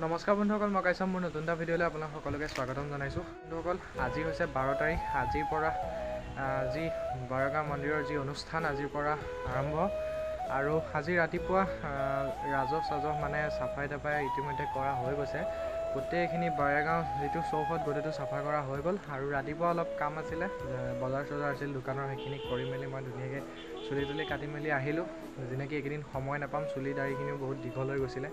নমস্কাৰ বন্ধুসকল, মই কাইছাম মোৰ নতুন এটা ভিডিঅ'লৈ আপোনাক সকলোকে স্বাগতম জনাইছোঁ। বন্ধুসকল, আজি হৈছে 12 তাৰিখ। আজিৰ পৰা যি বৰগাঁও মন্দিৰৰ যি অনুষ্ঠান আজিৰ পৰা আৰম্ভ আৰু আজি ৰাতিপুৱা ৰাজহ মানে চাফাই তাফাই ইতিমধ্যে কৰা হৈ গৈছে। গোটেইখিনি বৰগাঁও যিটো চৌহদ গোটেইটো চাফা কৰা হৈ গ'ল আৰু ৰাতিপুৱা অলপ কাম আছিলে, বজাৰ চজাৰ আছিল দোকানৰ, সেইখিনি কৰি মেলি মই ধুনীয়াকৈ চুলি তুলি কাটি মেলি আহিলোঁ। যেনেকৈ এইকেইদিন সময় নাপাম, চুলি দাড়িখিনিও বহুত দীঘল হৈ গৈছিলে।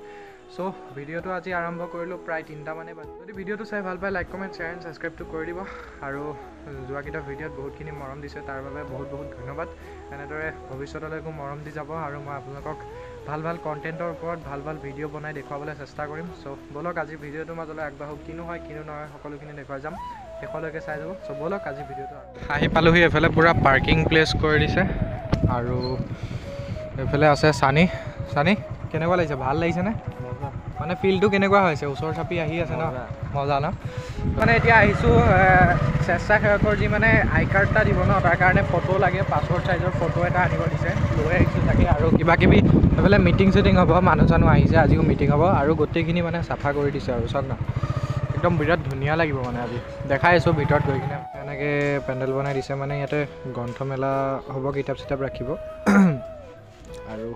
চ' ভিডিঅ'টো আজি আৰম্ভ কৰিলোঁ প্ৰায় 3টা মানে বাজি। যদি ভিডিঅ'টো চাই ভাল পায় লাইক কমেণ্ট শ্বেয়াৰ এণ্ড ছাবস্ক্ৰাইবটো কৰি দিব আৰু যোৱাকেইটা ভিডিঅ'ত বহুতখিনি মৰম দিছে, তাৰ বাবে বহুত বহুত ধন্যবাদ। এনেদৰে ভৱিষ্যতলৈকো মৰম দি যাব আৰু মই আপোনালোকক ভাল ভাল কণ্টেণ্টৰ ওপৰত ভাল ভাল ভিডিঅ' বনাই দেখুৱাবলৈ চেষ্টা কৰিম। চ' ব'লক আজি ভিডিঅ'টোৰ মাজলৈ আগবাঢ়ো, কিনো হয় কিনো নহয় সকলোখিনি দেখুৱাই যাম, শেষলৈকে চাই যাব। চ' ব'লক আজি ভিডিঅ'টো আহি পালোহি। এইফালে পূৰা পাৰ্কিং প্লেচ কৰি দিছে আৰু এইফালে আছে চানি। চানি কেনেকুৱা লাগিছে? ভাল লাগিছেনে? মানে ফিল্ডটো কেনেকুৱা হৈছে? ওচৰ চাপি আহি আছে ন? মজা ন? মানে এতিয়া আহিছোঁ স্বেচ্ছাসেৱকৰ যি মানে আই কাৰ্ড এটা দিব ন, তাৰ কাৰণে ফটো লাগে, পাছপৰ্ট চাইজৰ ফটো এটা আনিব দিছে, লৈ আহিছোঁ তাকে। আৰু কিবা কিবি এইফালে মিটিং চিটিং হ'ব, মানুহ চানুহ আহিছে, আজিও মিটিং হ'ব আৰু গোটেইখিনি মানে চাফা কৰি দিছে আৰু চাওক না, একদম বিৰাট ধুনীয়া লাগিব মানে আজি দেখাই আছোঁ ভিতৰত গৈ কিনে। এনেকৈ পেণ্ডেল বনাই দিছে, মানে ইয়াতে গ্ৰন্থমেলা হ'ব, কিতাপ চিতাপ ৰাখিব আৰু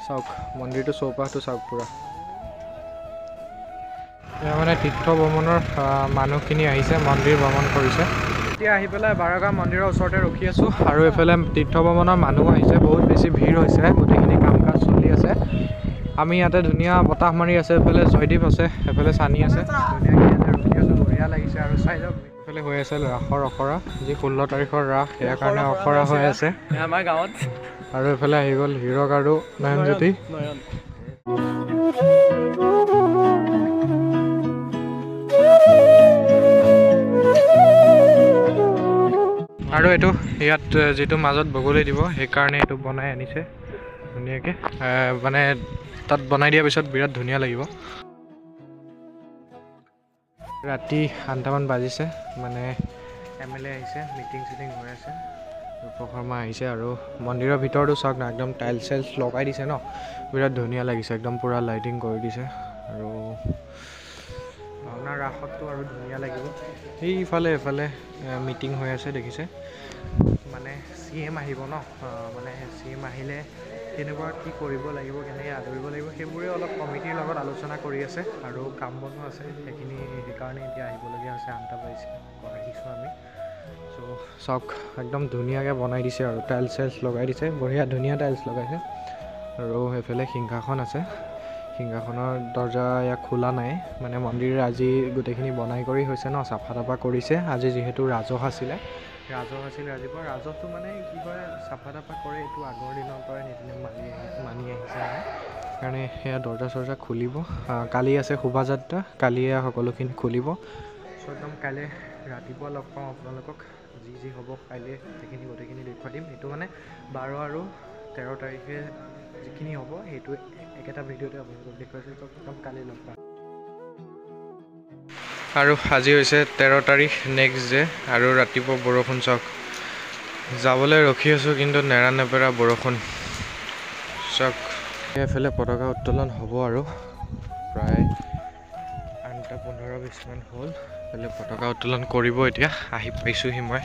চাওক মন্দিৰটো চৌপাশটো চাওক পূৰা। এতিয়া মানে তীৰ্থ ভ্ৰমণৰ মানুহখিনি আহিছে, মন্দিৰ ভ্ৰমণ কৰিছে। এতিয়া আহি পেলাই বৰগাঁও মন্দিৰৰ ওচৰতে ৰখি আছোঁ আৰু এইফালে তীৰ্থ ভ্ৰমণৰ মানুহ আহিছে, বহুত বেছি ভিৰ হৈছে, গোটেইখিনি কাম কাজ চলি আছে। আমি ইয়াতে ধুনীয়া বতাহ মাৰি আছে, এইফালে জয়দীপ আছে, এইফালে চানি আছে, ধুনীয়াকৈ ইয়াতে ৰখি আছোঁ, বঢ়িয়া লাগিছে। আৰু চাই যাওক এইফালে হৈ আছে ৰাসৰ আখৰা, যি 16 তাৰিখৰ ৰাস, ইয়াৰ কাৰণে আখৰা হৈ আছে আমাৰ গাঁৱত। আৰু এইফালে আহি গ'ল হীৰক আৰু নয়নজ্যোতি। আৰু এইটো ইয়াত যিটো মাজত বগলী দিব, সেইকাৰণে এইটো বনাই আনিছে ধুনীয়াকৈ, মানে তাত বনাই দিয়াৰ পিছত বিৰাট ধুনীয়া লাগিব। ৰাতি 8টামান বাজিছে, মানে MLA আহিছে, মিটিং চিটিং হৈ আছে, ৰূপক শৰ্মা আহিছে। আৰু মন্দিৰৰ ভিতৰতো চাওক না, একদম টাইলছ চাইলছ লগাই দিছে ন, বিৰাট ধুনীয়া লাগিছে, একদম পূৰা লাইটিং কৰি দিছে। আৰু ভাওনা ৰাসতটো আৰু ধুনীয়া লাগিব। সেইফালে এইফালে মিটিং হৈ আছে দেখিছে, মানে CM আহিব ন, মানে CM আহিলে কেনেকুৱা কি কৰিব লাগিব, কেনেকৈ আদৰিব লাগিব, সেইবোৰে অলপ কমিটিৰ লগত আলোচনা কৰি আছে আৰু কাম বনো আছে সেইকাৰণে এতিয়া আহিবলগীয়া হৈছে। 8টা বাজিছে, আহিছোঁ আমি। চ' চাওক একদম ধুনীয়াকৈ বনাই দিছে আৰু টাইলছ চাইলছ লগাই দিছে, বঢ়িয়া ধুনীয়া টাইলছ লগাইছে। আৰু সেইফালে সিংহাসন আছে, সিংহাসনৰ দৰ্জা ইয়াক খোলা নাই, মানে মন্দিৰ আজি গোটেইখিনি বনাই কৰি হৈছে ন, চাফা তাফা কৰিছে। আজি যিহেতু ৰাজহ আছিল ৰাতিপুৱা, ৰাজহটো মানে কি হয় চাফা তাফা কৰে, এইটো আগৰ দিনৰ পৰাই নীতি নিয়ম মানি আহিছে মানে, সেইকাৰণে সেয়া দৰ্জা চৰ্জা খুলিব। কালি আছে শোভাযাত্ৰা, কালিয়ে সকলোখিনি খুলিব। চ' একদম কাইলৈ ৰাতিপুৱা লগ পাওঁ আপোনালোকক, যি হ'ব কাইলৈ সেইখিনি গোটেইখিনি দেখুৱাই দিম। এইটো মানে 12 আৰু 13 তাৰিখে যিখিনি হ'ব সেইটো একেটা ভিডিঅ'তে আপোনালোকক দেখুৱাইছোঁ, একদম কালি লগ পাম। আৰু আজি হৈছে 13 তাৰিখ, নেক্সট ডে, আৰু ৰাতিপুৱা বৰষুণ চাওক, যাবলৈ ৰখি আছোঁ কিন্তু নেৰানেপেৰা বৰষুণ চাওক। এইফালে পতাকা উত্তোলন হ'ব আৰু প্ৰায় 8:15-20 মান হ'ল, এইফালে পতাকা উত্তোলন কৰিব। এতিয়া আহি পাইছোঁহি মই।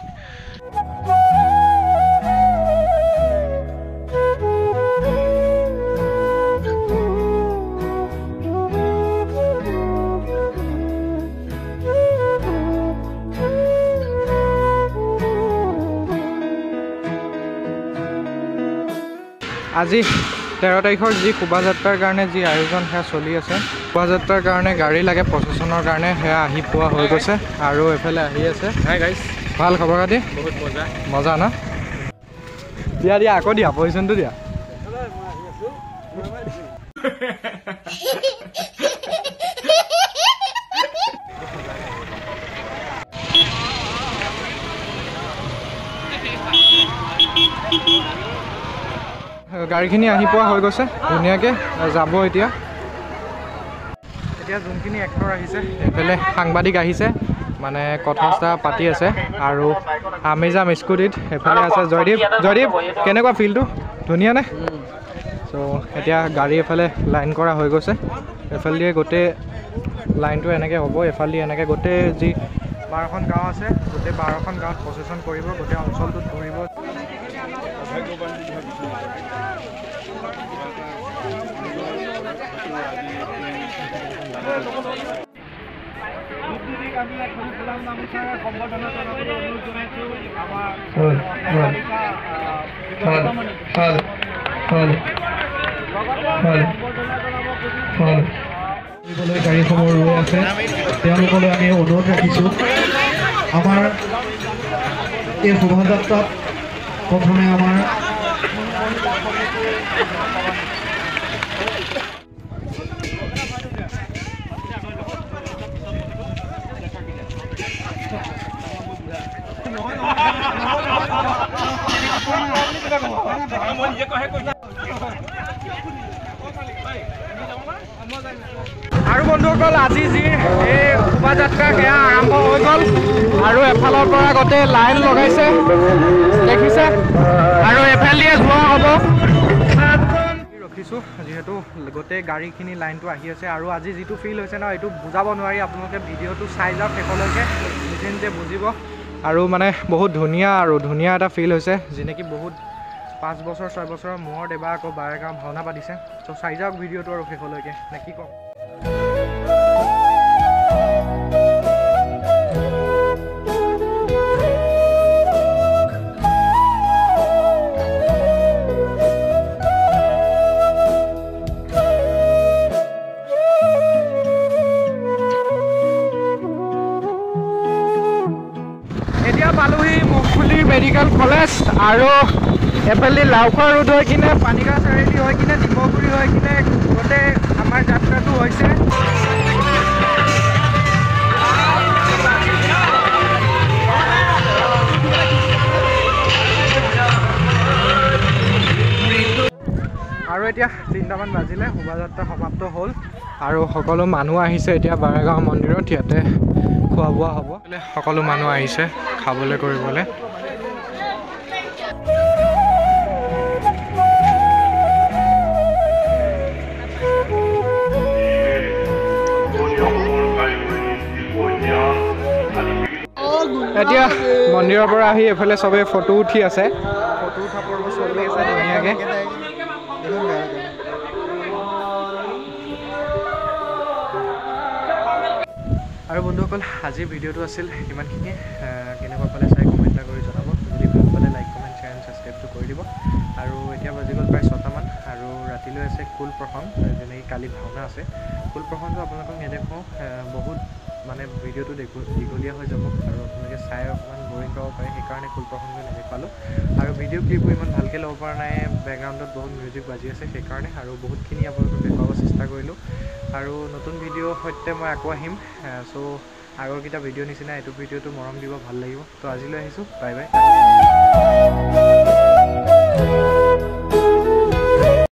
আজি 13 তাৰিখৰ যি শোভাযাত্ৰাৰ কাৰণে যি আয়োজন সেয়া চলি আছে। শোভাযাত্ৰাৰ কাৰণে গাড়ী লাগে, প্ৰচেছনৰ কাৰণে সেয়া আহি পোৱা হৈ গৈছে আৰু এইফালে আহি আছে। হাই গাইছ, ভাল খবৰ খাতি? বহুত মজা মজা ন? দিয়া দিয়া আকৌ দিয়া, পজিশ্যনটো দিয়া। গাড়ীখিনি আহি পোৱা হৈ গৈছে, ধুনীয়াকৈ যাব এতিয়া। যোনখিনি এক্টৰ আহিছে, এইফালে সাংবাদিক আহিছে, মানে কথা চথা পাতি আছে। আৰু আমি যাম স্কুটিত, এইফালে আছে জয়দীপ। জয়দীপ কেনেকুৱা ফিল্ডটো? ধুনীয়া নে? চ' এতিয়া গাড়ী এফালে লাইন কৰা হৈ গৈছে, এফালে দিয়ে গোটেই লাইনটো এনেকৈ হ'ব এফালে এনেকৈ গোটেই যি 12খন গাঁও আছে গোটেই 12খন গাঁৱত প্ৰচেছন কৰিব গোটেই অঞ্চলটোত ঘূৰিব গাড়ীসমূহ ৰৈ আছে তেওঁলোকলৈ আমি অনুৰোধ ৰাখিছোঁ আমাৰ এই শোভাযাত্ৰাত প্ৰথমে আমাৰ আৰু বন্ধুসকল আজি যি এই শোভাযাত্ৰা সেয়া আৰম্ভ হৈ গ'ল আৰু এফালৰ পৰা গোটেই লাইন লগাইছে দেখিছে আৰু এফালে যোৱা হ'ব ৰখিছোঁ যিহেতু গোটেই গাড়ীখিনি লাইনটো আহি আছে আৰু আজি যিটো ফিল হৈছে ন এইটো বুজাব নোৱাৰি আপোনালোকে ভিডিঅ'টো চাই যাওক শেষলৈকে নিজে নিজে বুজিব আৰু মানে বহুত ধুনীয়া এটা ফিল হৈছে যেনেকৈ বহুত 5 বছৰ 6 বছৰৰ মূৰত এবাৰ আকৌ বাৰেগাঁও ভাওনা পাতিছে ত' চাই যাওক ভিডিঅ'টো আৰু শেষলৈকে নে কি কম এতিয়া পালোহি মুখফুলি মেডিকেল কলেজ আৰু এফালে লাওখোৱা ৰোড হৈ কিনে পানীগাঁও চাৰিআলি হৈ কিনে ডিমগুৰি হৈ কিনে গোটেই আমাৰ যাত্ৰাটো হৈছে আৰু এতিয়া 3টামান বাজিলে শোভাযাত্ৰা সমাপ্ত হ'ল আৰু সকলো মানুহ আহিছে এতিয়া বাৰেগাঁও মন্দিৰত ইয়াতে খোৱা বোৱা হ'ব সকলো মানুহ আহিছে খাবলৈ কৰিবলৈ এতিয়া মন্দিৰৰ পৰা আহি এফালে চবে ফটো উঠি আছে ফটো উঠা পৰ্ব চলি আছে ধুনীয়াকৈ আৰু বন্ধুসকল আজিৰ ভিডিঅ'টো আছিল ইমানখিনিয়ে কেনেকুৱা পালে চাই কমেণ্ট এটা কৰি জনাব যদি ভাল পালে লাইক কমেণ্ট শ্বেয়াৰ এণ্ড ছাবস্ক্ৰাইবটো কৰি দিব আৰু এতিয়া বাজি গ'ল প্ৰায় 6টামান আৰু ৰাতিলৈ আছে কুল প্ৰসং যেনেকৈ কালি ভাওনা আছে কুল প্ৰসংটো আপোনালোকক নেদেখোঁ বহুত মানে ভিডিঅ'টো দীঘলীয়া হৈ যাব আৰু আপোনালোকে চাই অকণমান বৰিং পাব পাৰে সেইকাৰণে কুল প্ৰসংটো নেদেখালোঁ আৰু ভিডিঅ' ক্লিপবোৰ ইমান ভালকৈ ল'ব পৰা নাই বেকগ্ৰাউণ্ডত বহুত মিউজিক বাজি আছে সেইকাৰণে আৰু বহুতখিনি আপোনালোকক দেখুৱাব চেষ্টা কৰিলোঁ আৰু নতুন ভিডিঅ'ৰ সৈতে মই আকৌ আহিম চ' আগৰকেইটা ভিডিঅ' নিচিনা এইটো ভিডিঅ'টো মৰম দিব ভাল লাগিব ত' আজিলৈ আহিছোঁ বাই বাই